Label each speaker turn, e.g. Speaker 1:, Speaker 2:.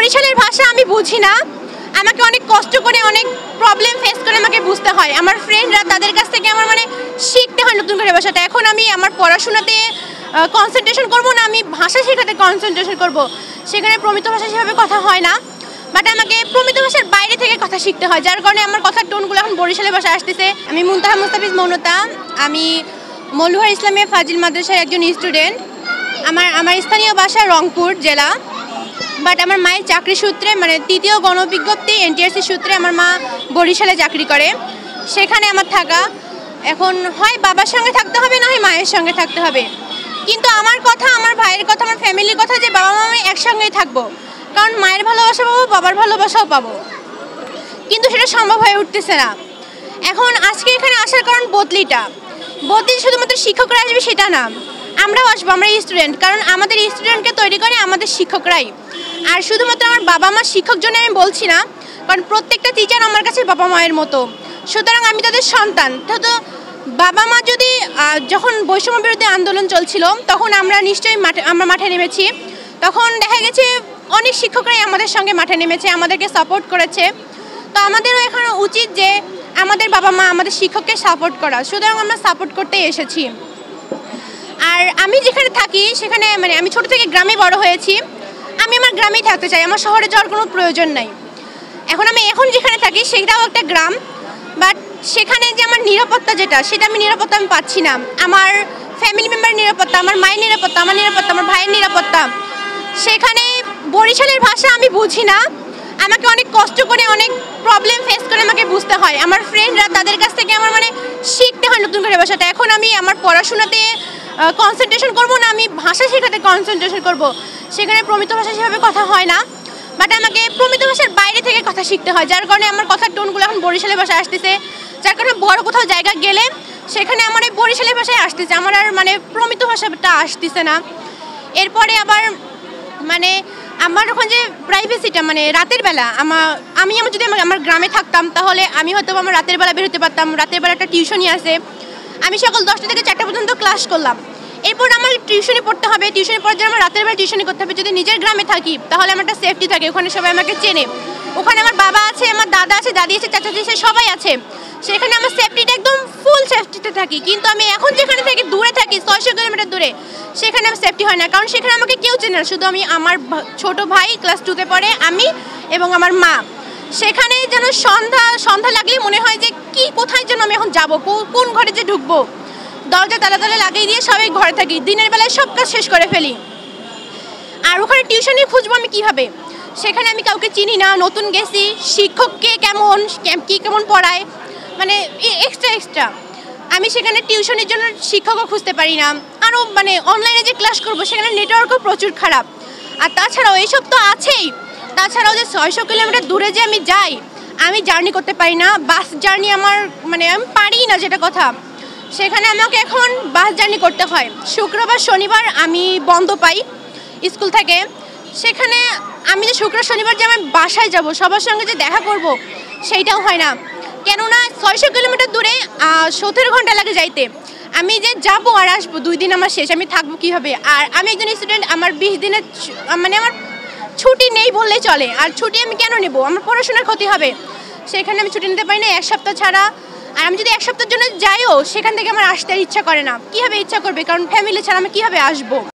Speaker 1: বরিশালের ভাষা আমি বুঝি না, আমাকে অনেক কষ্ট করে অনেক প্রবলেম ফেস করে আমাকে বুঝতে হয়। আমার ফ্রেন্ডরা তাদের কাছ থেকে আমার শিখতে হয় নতুন করে ভাষাটা। এখন আমি আমার পড়াশোনাতে কনসেন্ট্রেশন করব না, আমি ভাষা শেখাতে কনসেন্ট্রেশন করব। সেখানে প্রমিত ভাষা সেভাবে কথা হয় না, বাট আমাকে প্রমিত ভাষার বাইরে থেকে কথা শিখতে হয়, যার কারণে আমার কথার টোনগুলো এখন বরিশালের ভাষা আসতেছে। আমি মুনতাহা মুস্তাফিজ মৌনতা, আমি মৌলুহার ইসলামিয়া ফাজিল মাদ্রাসার একজন স্টুডেন্ট। আমার স্থানীয় ভাষা রংপুর জেলা, বাট আমার মায়ের চাকরি সূত্রে তৃতীয় গণবিজ্ঞপ্তি NTRC সূত্রে আমার মা বরিশালে চাকরি করে, সেখানে আমার থাকা। এখন হয় বাবার সঙ্গে থাকতে হবে, না হয় মায়ের সঙ্গে থাকতে হবে। কিন্তু আমার কথা, আমার ভাইয়ের কথা, আমার ফ্যামিলির কথা যে বাবা মা আমি একসঙ্গেই থাকবো, কারণ মায়ের ভালোবাসা পাবো, বাবার ভালোবাসাও পাবো, কিন্তু সেটা সম্ভব হয়ে উঠতেছে না। এখন আজকে এখানে আসার কারণ বদলি শুধুমাত্র শিক্ষকরা আসবে সেটা না, আমরাও আসবো, আমরা স্টুডেন্ট। কারণ আমাদের স্টুডেন্টকে তৈরি করে আমাদের শিক্ষকরাই। আর শুধুমাত্র আমার বাবা মা শিক্ষক জন্য আমি বলছি না, কারণ প্রত্যেকটা টিচার আমার কাছে বাবা মায়ের মতো, সুতরাং আমি তাদের সন্তান। তো বাবা মা যদি যখন বৈষম্য বিরোধী আন্দোলন চলছিল তখন আমরা নিশ্চয়ই মাঠে নেমেছি, তখন দেখা গেছে অনেক শিক্ষকরাই আমাদের সঙ্গে মাঠে নেমেছে, আমাদেরকে সাপোর্ট করেছে। তো আমাদেরও এখন উচিত যে আমাদের বাবা মা আমাদের শিক্ষককে সাপোর্ট করা, সুতরাং আমরা সাপোর্ট করতে এসেছি। আর আমি যেখানে থাকি সেখানে আমি ছোট থেকে গ্রামে বড় হয়েছি, আমি আমার গ্রামেই থাকতে চাই, আমার শহরে যাওয়ার কোনো প্রয়োজন নাই। আমি এখন যেখানে থাকি সেটাও একটা গ্রাম, বাট সেখানে যে আমার নিরাপত্তা সেটা আমি পাচ্ছি না। আমার ফ্যামিলি মেম্বারের নিরাপত্তা, আমার মায়ের নিরাপত্তা, আমার নিরাপত্তা, আমার ভাইয়ের নিরাপত্তা, সেখানে বরিশালের ভাষা আমি বুঝি না, আমাকে অনেক কষ্ট করে অনেক প্রবলেম ফেস করে আমাকে বুঝতে হয়। আমার ফ্রেন্ডরা তাদের কাছ থেকে আমার শিখতে হয় নতুন করে ভাষাটা। এখন আমি আমার পড়াশোনাতে কনসেন্ট্রেশন করব না, আমি ভাষা শেখাতে কনসেন্ট্রেশন করব। সেখানে প্রমিত ভাষা সেভাবে কথা হয় না, বাট আমাকে প্রমিত ভাষার বাইরে থেকে কথা শিখতে হয়, যার কারণে আমার কথার টোনগুলো এখন বরিশালের ভাষায় আসতেছে। যার কারণে বড় কোথাও জায়গা গেলে সেখানে আমার এই বরিশালের ভাষায় আসতেছে, আমার আর প্রমিত ভাষাটা আসতেছে না। এরপরে আবার আমার ওখানে যে প্রাইভেসিটা রাতের বেলা আমি যদি আমার গ্রামে থাকতাম তাহলে আমি হয়তো আমার রাতের বেলা বেরোতে পারতাম। রাতের বেলা একটা টিউশনই আছে, আমি সকাল 10টা থেকে 4টা পর্যন্ত ক্লাস করলাম, এরপর আমার টিউশনি পড়তে হবে, টিউশনি পড়ার জন্য আমার রাতের বেলা টিউশনি করতে হবে। যদি নিজের গ্রামে থাকি তাহলে আমার একটা সেফটি থাকে, ওখানে সবাই আমাকে চেনে, ওখানে আমার বাবা আছে, আমার দাদা আছে, দাদি আছে, চাচা আছে, সবাই আছে, সেখানে আমার সেফটিটা একদম ফুল সেফটিতে থাকি। কিন্তু আমি এখন যেখানে থাকি দূরে থাকি, 600 কিলোমিটার দূরে, সেখানে আমার সেফটি হয় না, কারণ সেখানে আমাকে কেউ চেনে না, শুধু আমার ছোট ভাই ক্লাস 2-তে পড়ে, আমি এবং আমার মা। সেখানে যেন সন্ধ্যা লাগলে মনে হয় যে কোথায় যেন আমি এখন যাবো, কোন ঘরে যে ঢুকবো, দরজা তালা লাগিয়ে দিয়ে সবাই ঘরে থাকি, দিনের বেলায় সব কাজ শেষ করে ফেলি। আর ওখানে টিউশনি খুঁজবো আমি কীভাবে, সেখানে আমি কাউকে চিনি না, নতুন গেছি, শিক্ষককে কেমন পড়ায় এক্সট্রা আমি সেখানে টিউশনের জন্য শিক্ষকও খুঁজতে পারি না। আরও অনলাইনে যে ক্লাস করবো সেখানে নেটওয়ার্কও প্রচুর খারাপ। আর তাছাড়াও এইসব তো আছেই, তাছাড়াও যে 600 কিলোমিটার দূরে যে আমি যাই, আমি জার্নি করতে পারি না, বাস জার্নি আমার আমি পারি না, যেটা কথা। সেখানে আমাকে এখন বাস জার্নি করতে হয়। শুক্রবার শনিবার আমি বন্ধ পাই স্কুল থেকে, সেখানে আমি যে শুক্রবার শনিবার যে আমার বাসায় যাব, সবার সঙ্গে যে দেখা করব, সেইটাও হয় না, কেননা 600 কিলোমিটার দূরে 17 ঘন্টা লাগে যাইতে। আমি যে যাবো আর আসবো, 2 দিন আমার শেষ, আমি থাকবো কীভাবে? আর আমি একজন স্টুডেন্ট, আমার 20 দিনের আমার ছুটি নেই বললেই চলে। আর ছুটি আমি কেন নেব? আমার পড়াশোনার ক্ষতি হবে, সেখানে আমি ছুটি নিতে পারি না 1 সপ্তাহ ছাড়া। আর আমি যদি 1 সপ্তাহের জন্য যাইও, সেখান থেকে আমার আসতে ইচ্ছা করে না। কীভাবে ইচ্ছা করবে? কারণ ফ্যামিলি ছাড়া আমি কীভাবে আসবো?